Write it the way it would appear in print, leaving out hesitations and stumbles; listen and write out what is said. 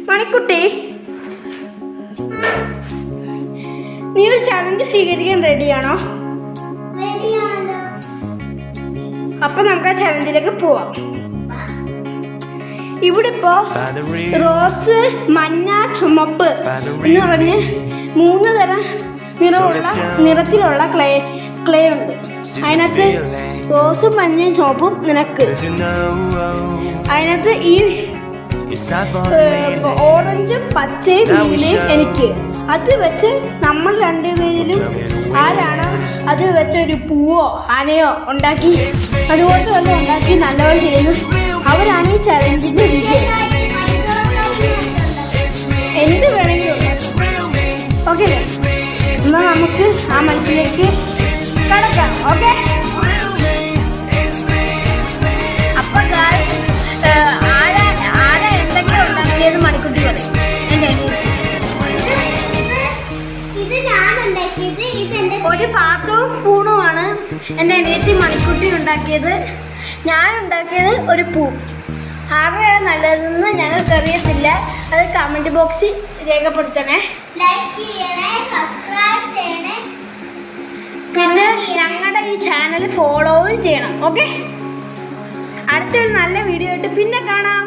മണിക്കുട്ടി, നീ ഒരു ചലഞ്ച് സ്വീകരിക്കാൻ റെഡിയാണോ? അപ്പൊ നമുക്ക് ആ ചലഞ്ചിലേക്ക് പോവാം. ഇവിടെ ഇപ്പോ റോസ്, മഞ്ഞ, ചുമപ്പ് എന്ന് പറഞ്ഞ് 3 തരം നിറത്തിലുള്ള ക്ലേ ഉണ്ട്. അതിനകത്ത് റോസും മഞ്ഞയും ചുവപ്പും നിനക്ക്, അതിനകത്ത് ഈ ഓറഞ്ചും പച്ചയും നീലയും എനിക്ക്. അത് വെച്ച് നമ്മൾ 2 പേരിലും ആരാണോ അത് വെച്ച് ഒരു പൂവോ ആനയോ ഉണ്ടാക്കി അതുപോലത്തെ വല്ലതും ഉണ്ടാക്കി നല്ലപോലെ ചെയ്യുന്നു, അവരാണ് ഈ ചലഞ്ചിന്റെ വിജയം. എന്ത് വേണമെങ്കിലും ഓക്കെ. എന്നാൽ നമുക്ക് ആ മനസ്സിലേക്ക് കടക്കാം. ഓക്കെ, അപ്പൊ ആരാ എന്തെങ്കിലും ഉണ്ടാക്കിയത് മണിക്കുട്ടി പറയും. ഒരു പാത്രവും സ്പൂണുമാണ് എൻ്റെ അനിയത്തി മണിക്കുട്ടി ഉണ്ടാക്കിയത്. ഞാൻ ഉണ്ടാക്കിയത് ഒരു പൂ. ആരുടെയാണ് നല്ലതെന്ന് ഞങ്ങൾക്കറിയത്തില്ല. അത് കമൻറ്റ് ബോക്സിൽ രേഖപ്പെടുത്തണേ. ലൈക്ക് ചെയ്യണേ, സബ്സ്ക്രൈബ് ചെയ്യണേ, പിന്നെ ഞങ്ങളുടെ ഈ ചാനൽ ഫോളോയും ചെയ്യണം. ഓക്കെ, അടുത്തൊരു നല്ല വീഡിയോ ആയിട്ട് പിന്നെ കാണാം.